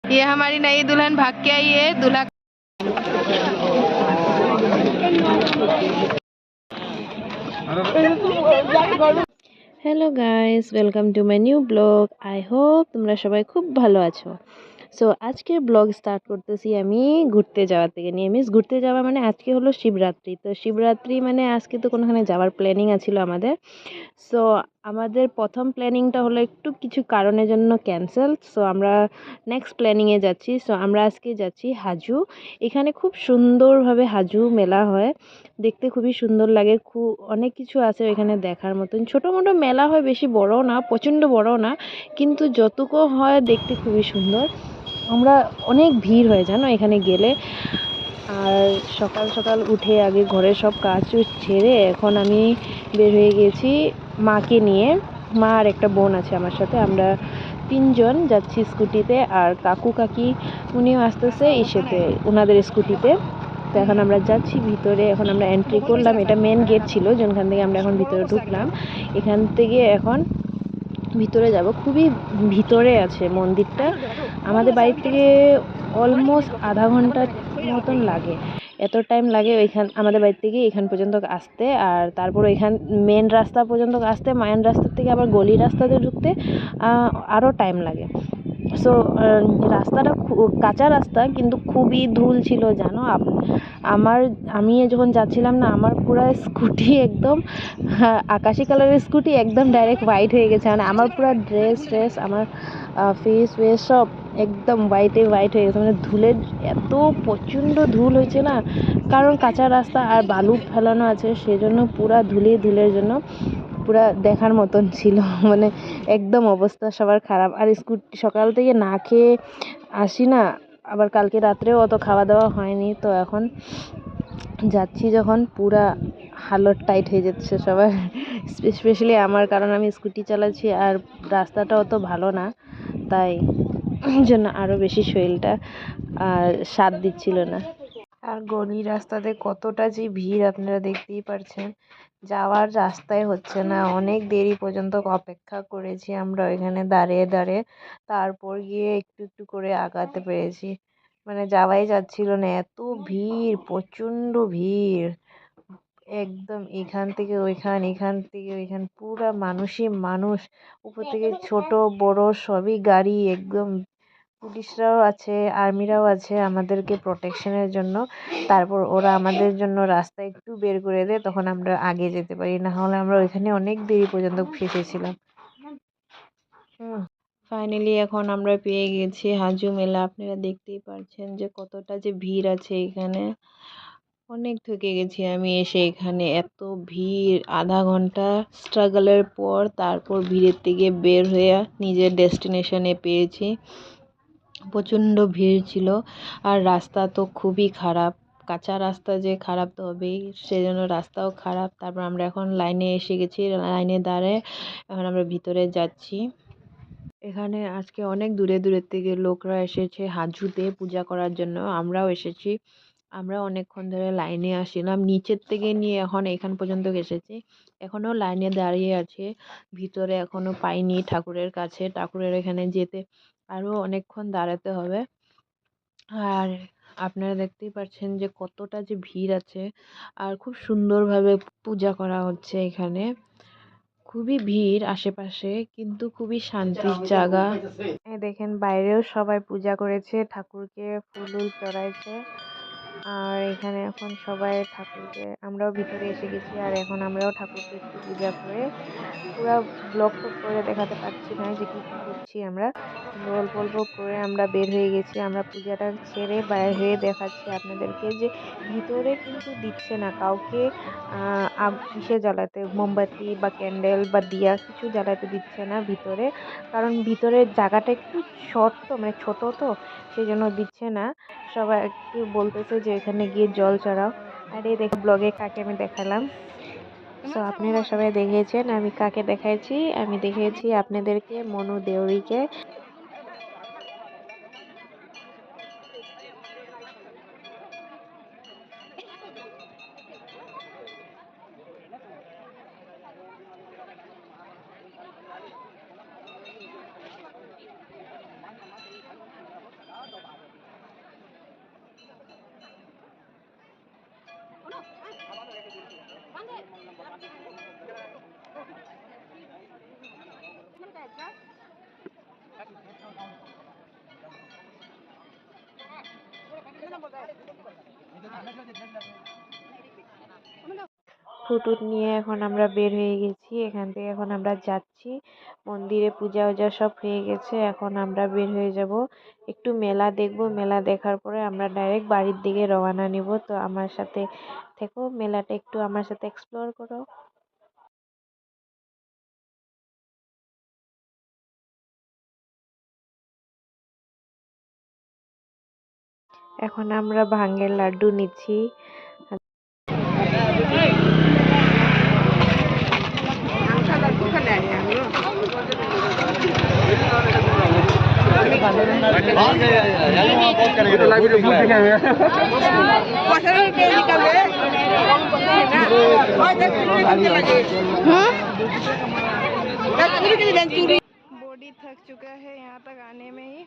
ये हमारी नई दुल्हन भाग के आई है दूल्हा। Hello guys, welcome to my new blog. I hope তোমরা সবাই খুব ভালো আছো। সো আজকের ব্লগ স্টার্ট করতেছি আমি ঘুরতে যাওয়া থেকে নিয়ে। ঘুরতে যাওয়া মানে আজকে হলো শিবরাত্রি। তো শিবরাত্রি মানে আজকে তো কোনোখানে যাওয়ার প্ল্যানিং আছিল আমাদের। সো আমাদের প্রথম প্ল্যানিংটা হলো একটু কিছু কারণের জন্য ক্যান্সেল। সো আমরা নেক্সট প্ল্যানিংয়ে যাচ্ছি। সো আমরা আজকে যাচ্ছি হাজু। এখানে খুব সুন্দরভাবে হাজু মেলা হয়, দেখতে খুবই সুন্দর লাগে। অনেক কিছু আছে এখানে দেখার মতন। ছোটো মোটো মেলা হয়, বেশি বড়ও না, প্রচণ্ড বড়ও না, কিন্তু যতটুকু হয় দেখতে খুবই সুন্দর। আমরা অনেক ভিড় হয় জানো এখানে গেলে। আর সকাল সকাল উঠে আগে ঘরের সব কাজ ছেড়ে এখন আমি বের হয়ে গেছি মাকে নিয়ে। মা আর একটা বোন আছে আমার সাথে, আমরা তিনজন যাচ্ছি স্কুটিতে। আর কাকু কাকি উনিও আসতেছে ইসেতে, ওনাদের স্কুটিতে। তো এখন আমরা যাচ্ছি ভিতরে। এখন আমরা এন্ট্রি করলাম, এটা মেন গেট ছিল যেখান থেকে আমরা এখন ভিতরে ঢুকলাম। এখান থেকে এখন ভিতরে যাব। খুবই ভিতরে আছে মন্দিরটা। আমাদের বাড়ি থেকে অলমোস্ট আধা ঘন্টার মতন লাগে, এত টাইম লাগে আমাদের বাড়ি থেকে এখান পর্যন্ত আসতে। আর তারপর এখান মেন রাস্তা পর্যন্ত আসতে, মেন রাস্তার থেকে আবার গলি রাস্তাতে ঢুকতে আরও টাইম লাগে। সো রাস্তাটা কাঁচা রাস্তা, কিন্তু খুবই ধুল ছিল জানো। আমি যখন যাচ্ছিলাম না, আমার পুরো স্কুটি একদম আকাশি কালারের স্কুটি একদম ডাইরেক্ট হোয়াইট হয়ে গেছে। মানে আমার পুরো ড্রেস আমার ফেস সব একদম হোয়াইট হয়ে গেছে। মানে ধুলের এত প্রচণ্ড ধুল হয়েছে না, কারণ কাঁচা রাস্তা আর বালু ফেলানো আছে, সেজন্য পুরা ধুলের জন্য পুরা দেখার মতন ছিল। মানে একদম অবস্থা সবার খারাপ। আর সকাল থেকে না খেয়ে আসি না, আবার কালকে রাত্রেও অত খাওয়া দাওয়া হয়নি। তো এখন যাচ্ছি যখন পুরা হালত টাইট হয়ে যাচ্ছে সবার, স্পেশালি আমার, কারণ আমি স্কুটি চালাচ্ছি আর রাস্তাটা অত ভালো না, তাই জন্য আরও বেশি শরীরটা সাথ দিচ্ছিল না। আর গলি রাস্তাতে কতটা যে ভিড় আপনারা দেখতেই পারছেন, যাওয়ার রাস্তায় হচ্ছে না। অনেক দেরি পর্যন্ত অপেক্ষা করেছি আমরা ওইখানে দাঁড়িয়ে, তারপর গিয়ে একটু একটু করে আগাতে পেরেছি। মানে যাওয়াই যাচ্ছিল না, এত ভিড়, প্রচণ্ড ভিড়। একদম এখান থেকে ওইখান পুরা মানুষই মানুষ। উপর থেকে ছোট বড় সবই গাড়ি। একদম পুলিশরাও আছে, আর্মিরাও আছে আমাদেরকে প্রোটেকশনের জন্য। তারপর ওরা আমাদের জন্য রাস্তা একটু বের করে দেয়, তখন আমরা আগে যেতে পারি, না হলে আমরা ওইখানে অনেক দেরি পর্যন্ত ফেসেছিলাম। ফাইনালি এখন আমরা পেয়ে গেছি হাজু মেলা। আপনারা দেখতেই পাচ্ছেন যে কতটা যে ভিড় আছে এখানে। অনেক ঠকে গেছি আমি এসে এখানে, এত ভিড়। আধা ঘন্টা স্ট্রাগলের পর তারপর ভিড়ের থেকে বের হয়ে নিজের ডেস্টিনেশনে পেয়েছি। প্রচণ্ড ভিড় ছিল আর রাস্তা তো খুবই খারাপ। কাঁচা রাস্তা যে খারাপ তো হবেই, সেজন্য রাস্তাও খারাপ। তারপর আমরা এখন লাইনে এসে গেছি, লাইনে দাঁড়িয়ে এখন আমরা ভিতরে যাচ্ছি। এখানে আজকে অনেক দূরের থেকে লোকরা এসেছে হাজুতে পূজা করার জন্য, আমরাও এসেছি। আমরা অনেকক্ষণ ধরে লাইনে আসছিলাম, নিচের থেকে নিয়ে এখন এখান পর্যন্ত এসেছি। এখনও লাইনে দাঁড়িয়ে আছে, ভিতরে এখনও পাইনি ঠাকুরের কাছে। ঠাকুরের এখানে যেতে আরও অনেকক্ষণ দাঁড়াতে হবে। আর আপনারা দেখতেই পাচ্ছেন যে কতটা যে ভিড় আছে, আর খুব সুন্দরভাবে পূজা করা হচ্ছে এখানে। খুবই ভিড় আশেপাশে, কিন্তু খুবই শান্তির জায়গা। দেখেন বাইরেও সবাই পূজা করেছে, ঠাকুরকে ফুল চড়াইছে। আর এখানে এখন সবাই ঠাকুরকে, আমরাও ভিতরে এসে গেছি। আর এখন আমরাও ঠাকুরকে একটু পূজা করে, পুরা ব্লগ টক করে দেখাতে পারছি না যে কি কি করছি আমরা, কিন্তু অল্প অল্প করে আমরা বের হয়ে গেছি। আমরা পূজাটা ছেড়ে বাইর হয়ে দেখাচ্ছি আপনাদেরকে যে ভিতরে কিন্তু দিচ্ছে না কাউকে ইসে জ্বালাতে, মোমবাতি বা ক্যান্ডেল বা দিয়া কিছু জ্বালাতে দিচ্ছে না ভিতরে। কারণ ভিতরের জায়গাটা একটু শর্ট, তো মানে ছোট, তো সেই জন্য দিচ্ছে না। সবাই একটু বলতেছে যে এখানে গিয়ে জল চড়াও। আর এই দেখো ব্লগে কাকে আমি দেখালাম। সো আপনারা সবাই দেখেছেন আমি কাকে দেখাইছি। আমি দেখিয়েছি আপনাদেরকে মনু দেউরিকে। ফুটুট নিয়ে এখন আমরা বের হয়ে গেছি এখান থেকে। এখন আমরা যাচ্ছি মন্দিরে, পূজা ওজা সব হয়ে গেছে, এখন আমরা বের হয়ে যাব, একটু মেলা দেখব। মেলা দেখার পরে আমরা ডাইরেক্ট বাড়ির দিকে রওনা নিব। তো আমার সাথে থেকো, মেলাটা একটু আমার সাথে এক্সপ্লোর করো। এখন আমরা ভাঙের লাড্ডু নিচ্ছি। बॉडी थक चुका है यहाँ तक आने में ही।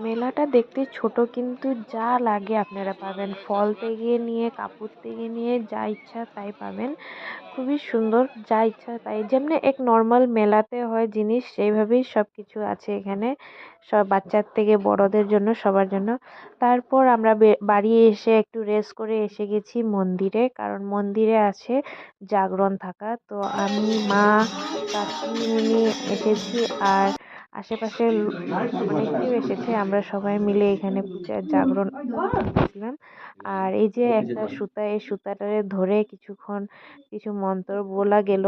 মেলাটা দেখতে ছোট, কিন্তু যা লাগে আপনারা পাবেন। ফল থেকে নিয়ে, কাপড় থেকে নিয়ে, যা ইচ্ছা তাই পাবেন। খুবই সুন্দর, যা ইচ্ছা তাই, যেমনি এক নর্মাল মেলাতে হয় জিনিস, সেইভাবেই সব কিছু আছে এখানে, সব বাচ্চার থেকে বড়দের জন্য, সবার জন্য। তারপর আমরা বাড়ি এসে একটু রেস্ট করে এসে গেছি মন্দিরে, কারণ মন্দিরে আছে জাগরণ থাকা। তো আমি, মা, কাকিমুনি এসেছি, আর আশেপাশের অনেকেও এসেছে। আমরা সবাই মিলে এখানে পূজা জাগরণ করছিলাম। আর এই যে একটা সুতা, এই সুতাটারে ধরে কিছুক্ষণ কিছু মন্ত্র বলা গেল,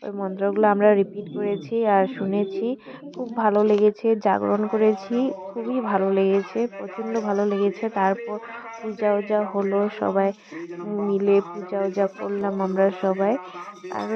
ওই মন্ত্রগুলো আমরা রিপিট করেছি আর শুনেছি। খুব ভালো লেগেছে, জাগরণ করেছি, খুবই ভালো লেগেছে, প্রচণ্ড ভালো লেগেছে। তারপর পূজা ওজা হলো, সবাই মিলে পূজা ওজা করলাম আমরা সবাই। আর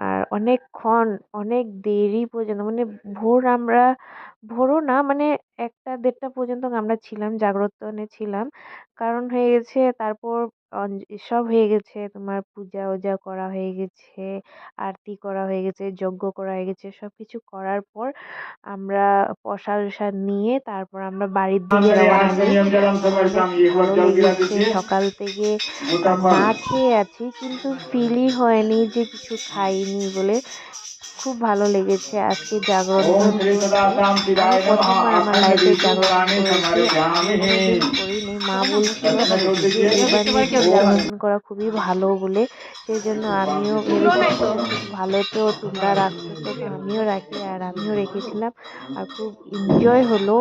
আর অনেকক্ষণ, অনেক দেরি পর্যন্ত, মানে আমরা ভোরও না, মানে 1টা 1:30টা পর্যন্ত আমরা ছিলাম, জাগ্রতনে ছিলাম। কারণ হয়ে গেছে তারপর সব হয়ে গেছে, তোমার পূজা ওজা করা হয়ে গেছে, আরতি করা হয়ে গেছে, যজ্ঞ করা হয়ে গেছে, সবকিছু করার পর আমরা প্রসাদ টসাদ নিয়ে তারপর আমরা বাড়ির দিকে রওনা দিই। অনেক ভালো লেগেছে, সকাল থেকে না খেয়ে আছি, কিন্তু ফিলই হয়নি যে কিছু খাইনি বলে। খুব ভালো লেগেছে আজকে জাগরণটা দিতে। আমি প্রথমবার আমার লাইফে জাগরণ করেছি, আমি কোনোদিন করিনি। মা বলছিল যে এবার নিয়ে জাগরণ করা খুবই ভালো বলে, সেই জন্য আমিও ভেবেছিলাম যে খুব ভালো, তো তোমরা রাখতেছো তো আমিও রাখি, আর আমিও রেখেছিলাম। আর খুব এনজয় হলো।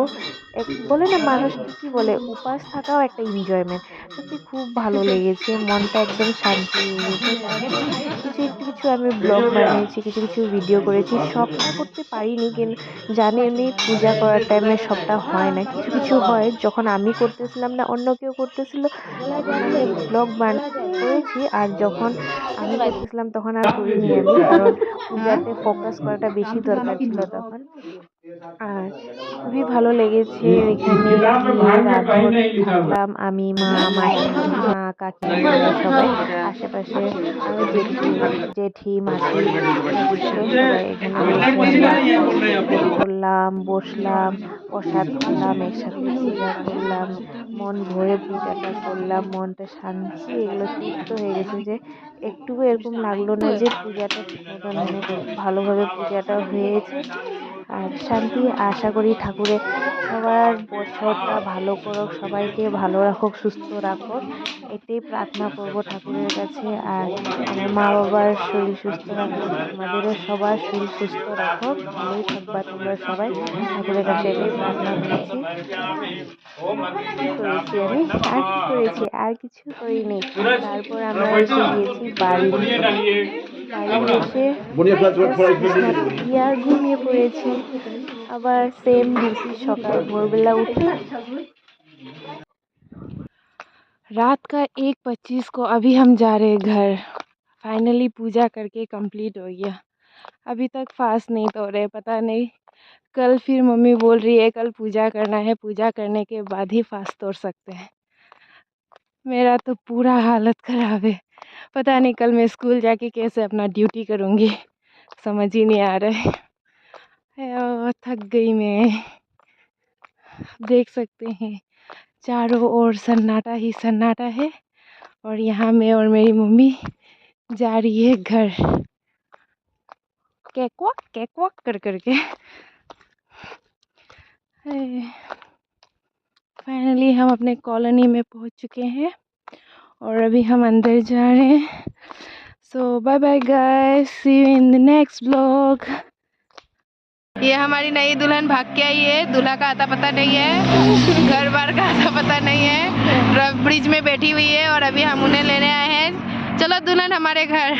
এক বলে না, মানুষ ঠিকই বলে, উপাস থাকাও একটা এনজয়মেন্ট। সত্যি খুব ভালো লেগেছে, মনটা একদম শান্তি হয়ে গেছে। তারপর একটু কিছু আমি ব্লগ বানিয়েছি, কিছু কিছু ভিডিও করেছি, সবটা করতে পারিনি, কিন্তু জানেনই পূজা করার টাইমে সবটা হয় না, কিছু কিছু হয়। যখন আমি করতেছিলাম না, অন্য কেউ করতেছিল তখন আমি ব্লগ করেছি, আর যখন আমি করতেছিলাম তখন আর করিনি আমি, কারণ পূজাতে ফোকাস করাটা বেশি দরকার ছিল তখন। আর খুবই ভালো লেগেছে ওইখানে গিয়ে, রাতভর থাকলাম আমি, মা, মা, কাকিমা, আমরা সবাই। আশেপাশে আরো জেঠু, জেঠি, মাসি ছিল, সবাই এখানে বসে আমরা গল্প করলাম, বসলাম, প্রসাদ খেলাম, একসাথে পূজা করলাম, মন ভরে পূজাটা করলাম, মনটা শান্তি, এগুলো তৃপ্ত হয়ে গেছে, যে একটুকু এরকম লাগলো না যে পূজাটা ঠিক মতন, মানে খুব ভালোভাবে পূজাটা হয়েছে। আর শান্তি। আশা করি ঠাকুরে সবার বছরটা ভালো করুক, সবাইকে ভালো রাখুক, সুস্থ রাখুক, এটাই প্রার্থনা করব ঠাকুরের কাছে। আর আমার মা বাবার শরীর সুস্থ রাখুক, তোমাদেরও সবার শরীর সুস্থ রাখুক, ভালোই থাকবা তোমরা সবাই, ঠাকুরের কাছে এটাই প্রার্থনা করেছি। কি করেছি আমি, আর কি করেছি, আর কিছু করিনি। তারপর আমরা এসে গিয়েছি বাড়ি এসে আর ঘুমিয়ে পড়েছি। আবার सेम ड्यूटी सकाल भोरबेला उठे। रात का 1:25 को अभी हम जा रहे हैं घर। फाइनली पूजा करके कंप्लीट हो गया। अभी तक फास्ट नहीं तोड़ रहे, पता नहीं कल फिर मम्मी बोल रही है कल पूजा करना है, पूजा करने के बाद ही फास्ट तोड़ सकते हैं। मेरा तो पूरा हालत ख़राब है, पता नहीं कल मैं स्कूल जाके कैसे अपना ड्यूटी करूँगी, समझ ही नहीं आ रहा है। थक गई मैं। देख सकते हैं चारों ओर सन्नाटा ही सन्नाटा है, और यहाँ मैं और मेरी मम्मी जा रही है घर, केक वॉक कर करके। फाइनली हम अपने कॉलोनी में पहुँच चुके हैं और अभी हम अंदर जा रहे हैं। So bye bye guys, see you in the next blog. ये हमारी नई दुल्हन भाग के आई है, दूल्हा का आता पता नहीं है, घर बार का आता पता नहीं है, ब्रिज में बैठी हुई है और अभी हम उन्हें लेने आए हैं। चलो दुल्हन हमारे घर।